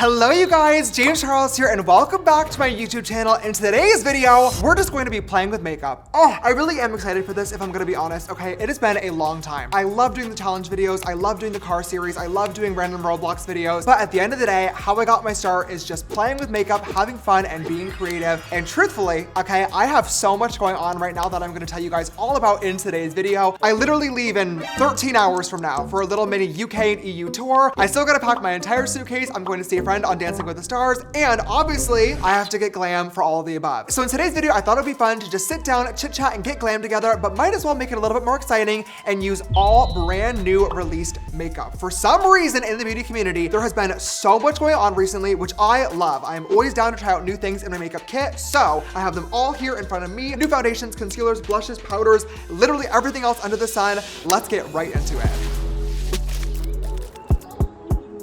Hello you guys, James Charles here and welcome back to my YouTube channel. In today's video, we're just going to be playing with makeup. Oh, I really am excited for this if I'm gonna be honest, okay? It has been a long time. I love doing the challenge videos, I love doing the car series, I love doing random Roblox videos, but at the end of the day, how I got my start is just playing with makeup, having fun, and being creative. And truthfully, okay, I have so much going on right now that I'm gonna tell you guys all about in today's video. I literally leave in 13 hours from now for a little mini UK and EU tour. I still gotta pack my entire suitcase. I'm going to see a friend on Dancing with the Stars, and obviously I have to get glam for all of the above. So in today's video, I thought it'd be fun to just sit down, chit chat, and get glam together, but might as well make it a little bit more exciting and use all brand new released makeup. For some reason in the beauty community, there has been so much going on recently, which I love. I am always down to try out new things in my makeup kit, so I have them all here in front of me. New foundations, concealers, blushes, powders, literally everything else under the sun. Let's get right into it.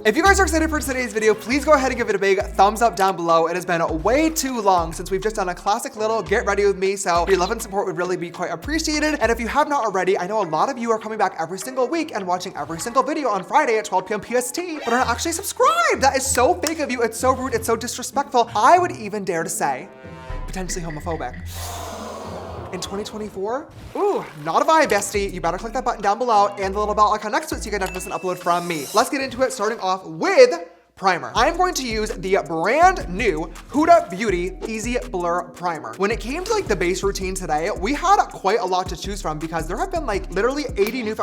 If you guys are excited for today's video, please go ahead and give it a big thumbs up down below. It has been way too long since we've just done a classic little get ready with me, so your love and support would really be quite appreciated. And if you have not already, I know a lot of you are coming back every single week and watching every single video on Friday at 12 p.m. PST, but are not actually subscribed. That is so fake of you. It's so rude. It's so disrespectful. I would even dare to say, potentially homophobic. In 2024? Ooh, not a vibe, bestie. You better click that button down below and the little bell icon next to it so you can never miss an upload from me. Let's get into it, starting off with primer. I am going to use the brand new Huda Beauty Easy Blur Primer. When it came to like the base routine today, we had quite a lot to choose from because there have been like literally 80 new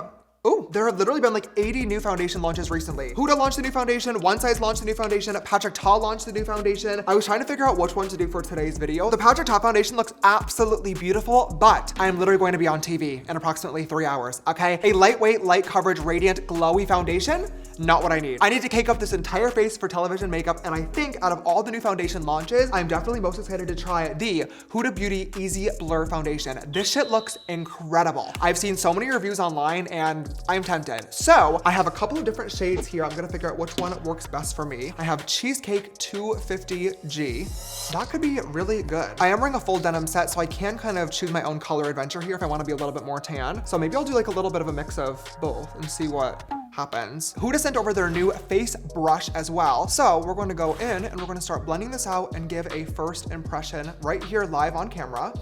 there have literally been like 80 new foundation launches recently. Huda launched the new foundation, One Size launched the new foundation, Patrick Ta launched the new foundation. I was trying to figure out which one to do for today's video. The Patrick Ta foundation looks absolutely beautiful, but I am literally going to be on TV in approximately 3 hours, okay? A lightweight, light coverage, radiant, glowy foundation, not what I need. I need to cake up this entire face for television makeup, and I think out of all the new foundation launches, I'm definitely most excited to try the Huda Beauty Easy Blur Foundation. This shit looks incredible. I've seen so many reviews online and I'm tempted. So I have a couple of different shades here. I'm gonna figure out which one works best for me. I have Cheesecake 250G. That could be really good. I am wearing a full denim set, so I can kind of choose my own color adventure here if I wanna be a little bit more tan. So maybe I'll do like a little bit of a mix of both and see what happens. Huda sent over their new face brush as well. So we're going to go in and we're going to start blending this out and give a first impression right here live on camera.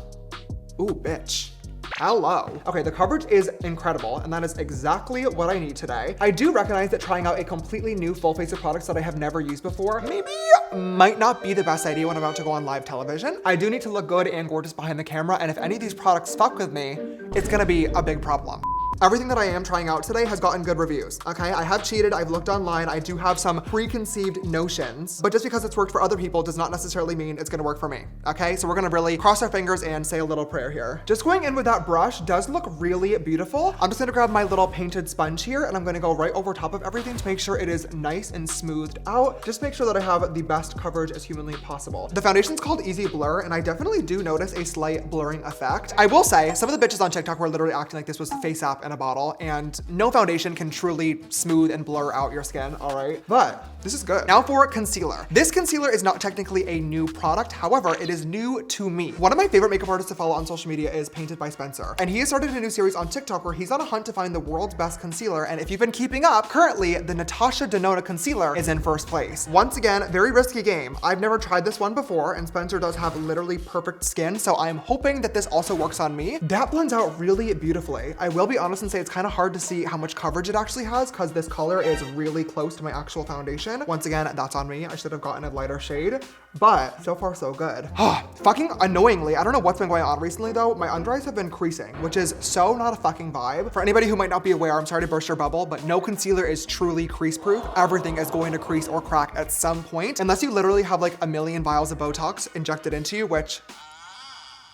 Ooh, bitch. Hello. Okay, the coverage is incredible, and that is exactly what I need today. I do recognize that trying out a completely new full face of products that I have never used before maybe might not be the best idea when I'm about to go on live television. I do need to look good and gorgeous behind the camera, and if any of these products fuck with me, it's gonna be a big problem. Everything that I am trying out today has gotten good reviews, okay? I have cheated, I've looked online, I do have some preconceived notions, but just because it's worked for other people does not necessarily mean it's gonna work for me, okay? So we're gonna really cross our fingers and say a little prayer here. Just going in with that brush does look really beautiful. I'm just gonna grab my little painted sponge here and I'm gonna go right over top of everything to make sure it is nice and smoothed out. Just make sure that I have the best coverage as humanly possible. The foundation's called Easy Blur, and I definitely do notice a slight blurring effect. I will say, some of the bitches on TikTok were literally acting like this was Face App in a bottle, and no foundation can truly smooth and blur out your skin, all right? But this is good. Now for concealer. This concealer is not technically a new product, however, it is new to me. One of my favorite makeup artists to follow on social media is Painted by Spencer, and he has started a new series on TikTok where he's on a hunt to find the world's best concealer, and if you've been keeping up, currently the Natasha Denona concealer is in first place. Once again, very risky game. I've never tried this one before, and Spencer does have literally perfect skin, so I'm hoping that this also works on me. That blends out really beautifully. I will be honest and say it's kind of hard to see how much coverage it actually has because this color is really close to my actual foundation. Once again, that's on me. I should have gotten a lighter shade, but so far so good. Fucking annoyingly, I don't know what's been going on recently though, my under eyes have been creasing, which is so not a fucking vibe. For anybody who might not be aware, I'm sorry to burst your bubble, but no concealer is truly crease proof. Everything is going to crease or crack at some point, unless you literally have like a million vials of Botox injected into you, which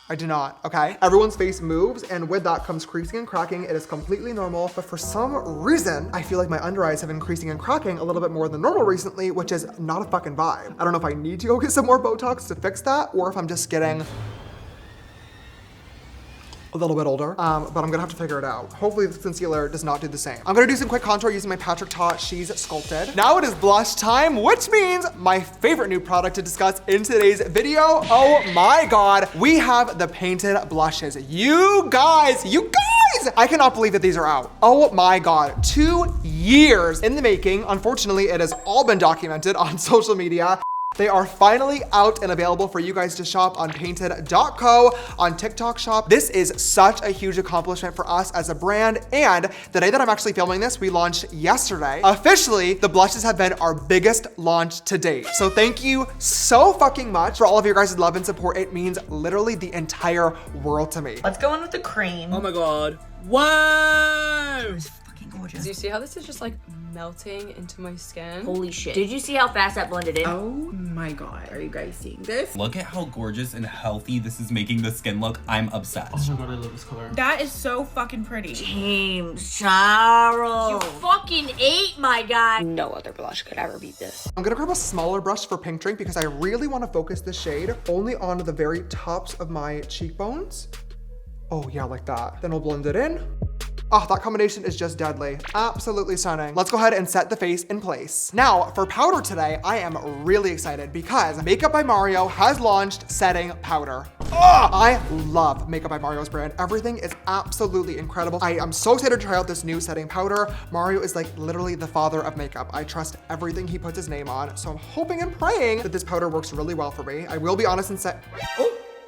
I do not, okay? Everyone's face moves, and with that comes creasing and cracking. It is completely normal, but for some reason, I feel like my under eyes have been creasing and cracking a little bit more than normal recently, which is not a fucking vibe. I don't know if I need to go get some more Botox to fix that, or if I'm just getting a little bit older, but I'm gonna have to figure it out. Hopefully the concealer does not do the same. I'm gonna do some quick contour using my Patrick Ta She's Sculpted. Now it is blush time, which means my favorite new product to discuss in today's video. Oh my God, we have the painted blushes. You guys, I cannot believe that these are out. Oh my God, 2 years in the making. Unfortunately, it has all been documented on social media. They are finally out and available for you guys to shop on painted.co, on TikTok shop. This is such a huge accomplishment for us as a brand. And the day that I'm actually filming this, we launched yesterday. Officially, the blushes have been our biggest launch to date. So thank you so fucking much for all of your guys' love and support. It means literally the entire world to me. Let's go in with the cream. Oh my God. Wow! It's fucking gorgeous. Do you see how this is just like melting into my skin? Holy shit. Did you see how fast that blended in? Oh my God, are you guys seeing this? Look at how gorgeous and healthy this is making the skin look. I'm obsessed. Oh my God, I love this color. That is so fucking pretty. James Charles. You fucking ate, my guy. No other blush could ever beat this. I'm gonna grab a smaller brush for Pink Drink because I really wanna focus the shade only on the very tops of my cheekbones. Oh yeah, like that. Then we'll blend it in. Oh, that combination is just deadly. Absolutely stunning. Let's go ahead and set the face in place. Now, for powder today, I am really excited because Makeup by Mario has launched setting powder. Oh, I love Makeup by Mario's brand. Everything is absolutely incredible. I am so excited to try out this new setting powder. Mario is like literally the father of makeup. I trust everything he puts his name on. So I'm hoping and praying that this powder works really well for me. I will be honest and say,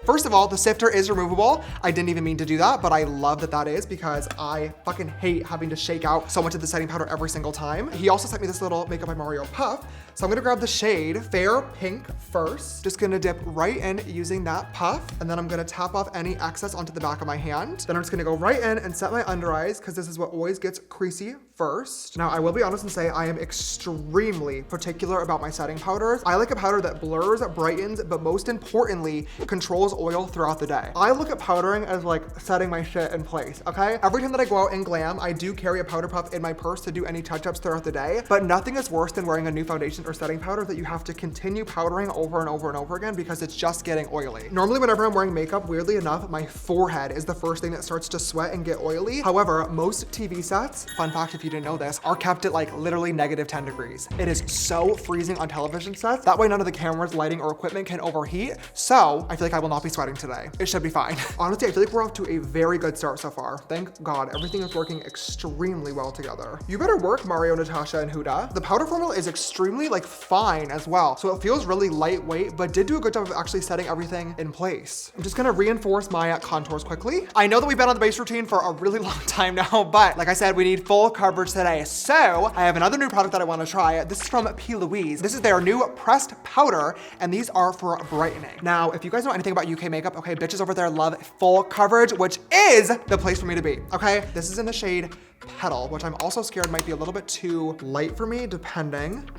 first of all, the sifter is removable. I didn't even mean to do that, but I love that that is because I fucking hate having to shake out so much of the setting powder every single time. He also sent me this little Makeup by Mario puff. So I'm gonna grab the shade Fair Pink first. Just gonna dip right in using that puff, and then I'm gonna tap off any excess onto the back of my hand. Then I'm just gonna go right in and set my under eyes because this is what always gets creasy first. Now, I will be honest and say I am extremely particular about my setting powders. I like a powder that blurs, brightens, but most importantly, controls oil throughout the day. I look at powdering as like setting my shit in place, okay? Every time that I go out and glam, I do carry a powder puff in my purse to do any touch-ups throughout the day, but nothing is worse than wearing a new foundation or setting powder that you have to continue powdering over and over and over again because it's just getting oily. Normally, whenever I'm wearing makeup, weirdly enough, my forehead is the first thing that starts to sweat and get oily. However, most TV sets, fun fact if you didn't know this, are kept at like literally -10 degrees. It is so freezing on television sets. That way none of the cameras, lighting, or equipment can overheat. So I feel like I will not be sweating today. It should be fine. Honestly, I feel like we're off to a very good start so far. Thank God, everything is working extremely well together. You better work, Mario, Natasha, and Huda. The powder formula is extremely like fine as well. So it feels really lightweight, but did do a good job of actually setting everything in place. I'm just gonna reinforce my contours quickly. I know that we've been on the base routine for a really long time now, but like I said, we need full coverage today. So I have another new product that I wanna try. This is from P. Louise. This is their new pressed powder, and these are for brightening. Now, if you guys know anything about UK makeup, okay, bitches over there love full coverage, which is the place for me to be, okay? This is in the shade Petal, which I'm also scared might be a little bit too light for me, depending.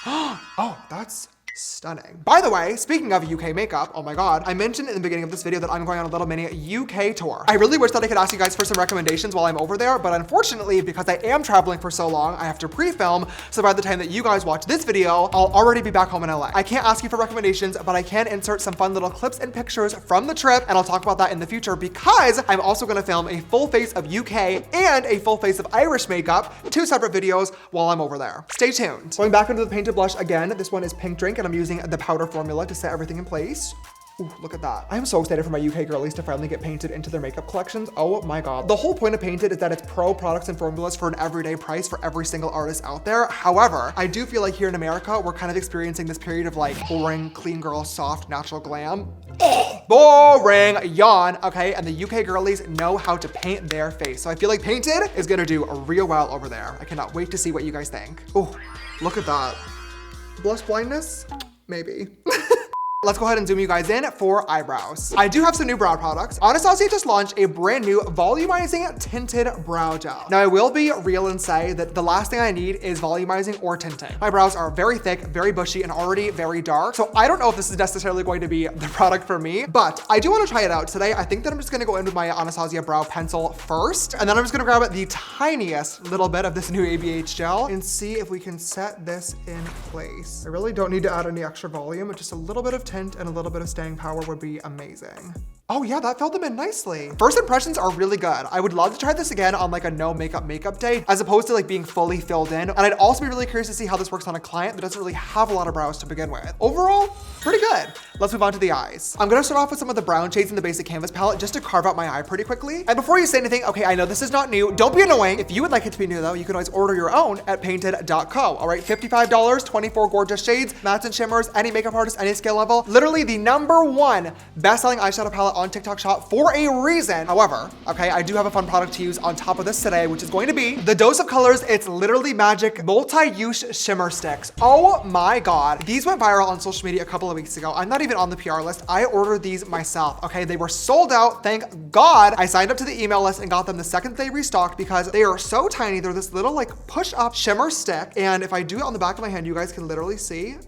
Oh, that's stunning. By the way, speaking of UK makeup, oh my God, I mentioned in the beginning of this video that I'm going on a little mini UK tour. I really wish that I could ask you guys for some recommendations while I'm over there, but unfortunately, because I am traveling for so long, I have to pre-film, so by the time that you guys watch this video, I'll already be back home in LA. I can't ask you for recommendations, but I can insert some fun little clips and pictures from the trip, and I'll talk about that in the future because I'm also gonna film a full face of UK and a full face of Irish makeup, 2 separate videos while I'm over there. Stay tuned. Going back into the painted blush again, this one is Pink Drink, and I'm using the powder formula to set everything in place. Ooh, look at that. I'm so excited for my UK girlies to finally get painted into their makeup collections. Oh my God. The whole point of Painted is that it's pro products and formulas for an everyday price for every single artist out there. However, I do feel like here in America, we're kind of experiencing this period of like boring, clean girl, soft, natural glam. Boring, yawn, okay? And the UK girlies know how to paint their face. So I feel like Painted is gonna do real well over there. I cannot wait to see what you guys think. Oh, look at that. Blush blindness? Maybe. Let's go ahead and zoom you guys in for eyebrows. I do have some new brow products. Anastasia just launched a brand new volumizing tinted brow gel. Now I will be real and say that the last thing I need is volumizing or tinting. My brows are very thick, very bushy, and already very dark. So I don't know if this is necessarily going to be the product for me, but I do want to try it out today. I think that I'm just gonna go in with my Anastasia brow pencil first, and then I'm just gonna grab the tiniest little bit of this new ABH gel and see if we can set this in place. I really don't need to add any extra volume, just a little bit of tint and a little bit of staying power would be amazing. Oh yeah, that filled them in nicely. First impressions are really good. I would love to try this again on like a no makeup day, as opposed to like being fully filled in. And I'd also be really curious to see how this works on a client that doesn't really have a lot of brows to begin with. Overall, pretty good. Let's move on to the eyes. I'm gonna start off with some of the brown shades in the basic canvas palette just to carve out my eye pretty quickly. And before you say anything, okay, I know this is not new. Don't be annoying. If you would like it to be new though, you can always order your own at painted.co. All right, $55, 24 gorgeous shades, mattes and shimmers, any makeup artist, any skill level. Literally the #1 best-selling eyeshadow palette on TikTok Shop for a reason. However, okay, I do have a fun product to use on top of this today, which is going to be the Dose of Colors It's Literally Magic multi-use shimmer sticks. Oh my God. These went viral on social media a couple of weeks ago. I'm not even on the PR list. I ordered these myself, okay? They were sold out, thank God. I signed up to the email list and got them the second they restocked because they are so tiny. They're this little like push-up shimmer stick. And if I do it on the back of my hand, you guys can literally see.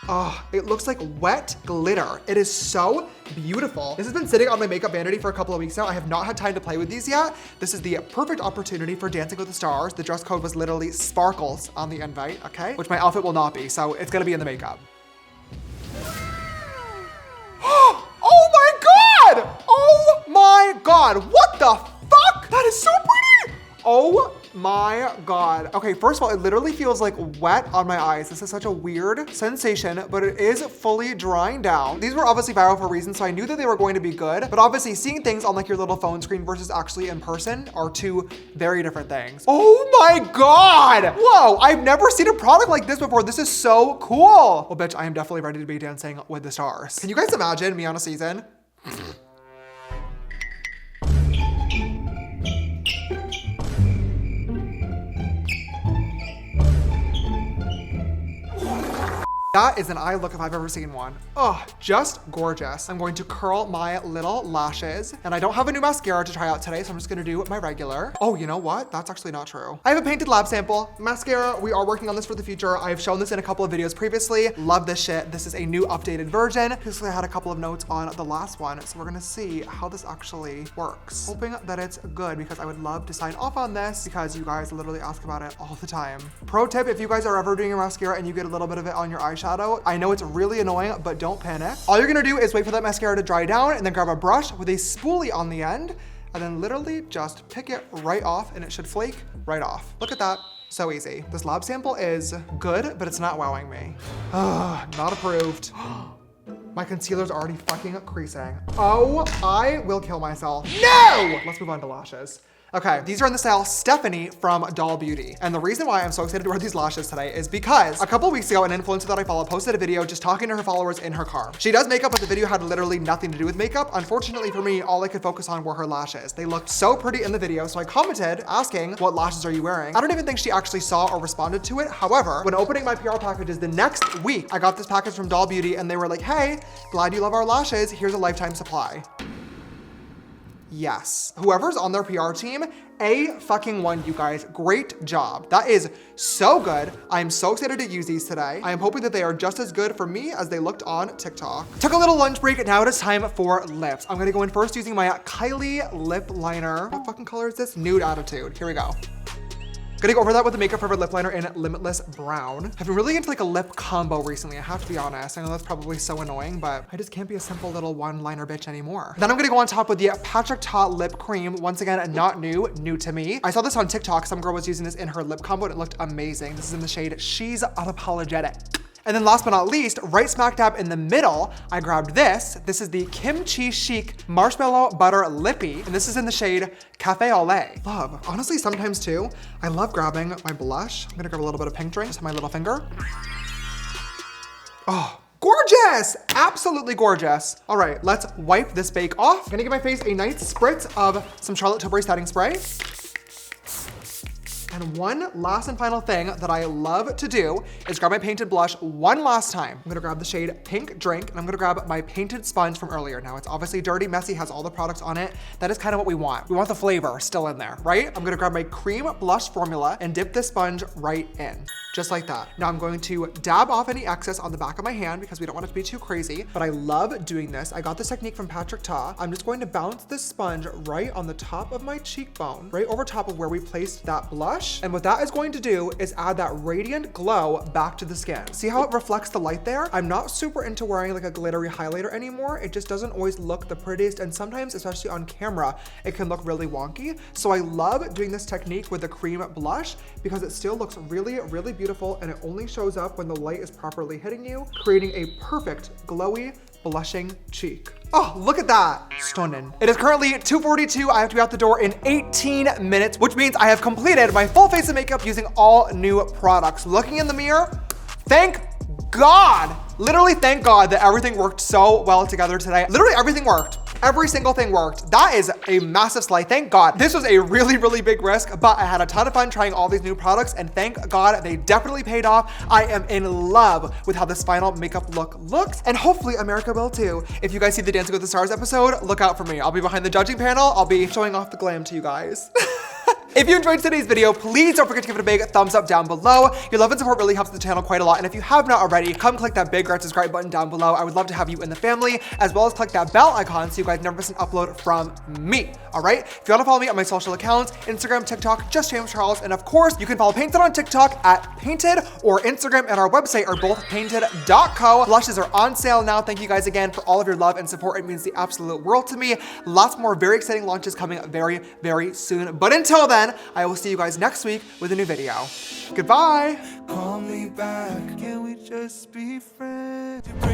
Oh, it looks like wet glitter. It is so beautiful. This has been sitting on my makeup vanity for a couple of weeks now. I have not had time to play with these yet. This is the perfect opportunity for Dancing with the Stars. The dress code was literally sparkles on the invite, okay? Which my outfit will not be, so it's gonna be in the makeup. Oh my God! Oh my God! What the fuck? That is so pretty! Oh my God. Okay, first of all, it literally feels like wet on my eyes. This is such a weird sensation, but it is fully drying down. These were obviously viral for a reason, so I knew that they were going to be good, but obviously seeing things on like your little phone screen versus actually in person are two very different things. Oh my God. Whoa, I've never seen a product like this before. This is so cool. Well, bitch, I am definitely ready to be Dancing with the Stars. Can you guys imagine me on a season? That is an eye look if I've ever seen one. Oh, just gorgeous. I'm going to curl my little lashes, and I don't have a new mascara to try out today, so I'm just gonna do my regular. Oh, you know what? That's actually not true. I have a Painted lab sample mascara. We are working on this for the future. I've shown this in a couple of videos previously. Love this shit. This is a new updated version. Because I had a couple of notes on the last one, so we're gonna see how this actually works. Hoping that it's good because I would love to sign off on this because you guys literally ask about it all the time. Pro tip, if you guys are ever doing your mascara and you get a little bit of it on your eyeshadow, I know it's really annoying, but don't panic. All you're gonna do is wait for that mascara to dry down and then grab a brush with a spoolie on the end and then literally just pick it right off and it should flake right off. Look at that. So easy. This lab sample is good, but it's not wowing me. Not approved. My concealer's already fucking creasing. Oh, I will kill myself. No! Let's move on to lashes. Okay, these are in the style Stephanie from Doll Beauty. And the reason why I'm so excited to wear these lashes today is because a couple weeks ago, an influencer that I follow posted a video just talking to her followers in her car. She does makeup, but the video had literally nothing to do with makeup. Unfortunately for me, all I could focus on were her lashes. They looked so pretty in the video, so I commented asking, what lashes are you wearing? I don't even think she actually saw or responded to it. However, when opening my PR packages the next week, I got this package from Doll Beauty and they were like, hey, glad you love our lashes. Here's a lifetime supply. Yes. Whoever's on their PR team, A1, you guys. Great job. That is so good. I'm so excited to use these today. I am hoping that they are just as good for me as they looked on TikTok. Took a little lunch break. Now it is time for lips. I'm gonna go in first using my Kylie lip liner. What fucking color is this? Nude Attitude. Here we go. Gonna go over that with the Makeup Forever lip liner in Limitless Brown. I've been really into like a lip combo recently, I have to be honest. I know that's probably so annoying, but I just can't be a simple little one-liner bitch anymore. Then I'm gonna go on top with the Patrick Ta Lip Cream. Once again, not new to me. I saw this on TikTok. Some girl was using this in her lip combo and it looked amazing. This is in the shade She's Unapologetic. And then last but not least, right smack dab in the middle, I grabbed this. This is the Kimchi Chic Marshmallow Butter Lippy, and this is in the shade Cafe Au Lait. Love, honestly, sometimes too, I love grabbing my blush. I'm gonna grab a little bit of pink drink, just on my little finger. Oh, gorgeous, absolutely gorgeous. All right, let's wipe this bake off. I'm gonna give my face a nice spritz of some Charlotte Tilbury setting spray. And one last and final thing that I love to do is grab my painted blush one last time. I'm gonna grab the shade Pink Drink and I'm gonna grab my painted sponge from earlier. Now it's obviously dirty, messy, has all the products on it. That is kind of what we want. We want the flavor still in there, right? I'm gonna grab my cream blush formula and dip this sponge right in. just like that. Now I'm going to dab off any excess on the back of my hand because we don't want it to be too crazy, but I love doing this. I got this technique from Patrick Ta. I'm just going to bounce this sponge right on the top of my cheekbone, right over top of where we placed that blush. And what that is going to do is add that radiant glow back to the skin. See how it reflects the light there? I'm not super into wearing like a glittery highlighter anymore. It just doesn't always look the prettiest, and sometimes, especially on camera, it can look really wonky. So I love doing this technique with the cream blush because it still looks really, really beautiful, and it only shows up when the light is properly hitting you, creating a perfect glowy blushing cheek. Oh, look at that. Stunning. It is currently 2:42. I have to be out the door in 18 minutes, which means I have completed my full face of makeup using all new products. Looking in the mirror, thank God, literally thank God that everything worked so well together today. Literally everything worked. Every single thing worked. That is a massive slide. Thank God. This was a really, really big risk, but I had a ton of fun trying all these new products, and thank God they definitely paid off. I am in love with how this final makeup look looks, and hopefully America will too. If you guys see the Dancing with the Stars episode, look out for me. I'll be behind the judging panel. I'll be showing off the glam to you guys. If you enjoyed today's video, please don't forget to give it a big thumbs up down below. Your love and support really helps the channel quite a lot. And if you have not already, come click that big red subscribe button down below. I would love to have you in the family, as well as click that bell icon so you guys never miss an upload from me. All right? If you want to follow me on my social accounts, Instagram, TikTok, just James Charles. And of course, you can follow Painted on TikTok at Painted, or Instagram and our website are both painted.co. Blushes are on sale now. Thank you guys again for all of your love and support. It means the absolute world to me. Lots more very exciting launches coming very, very soon. But until then, I will see you guys next week with a new video. Goodbye. Call me back, can we just be friends?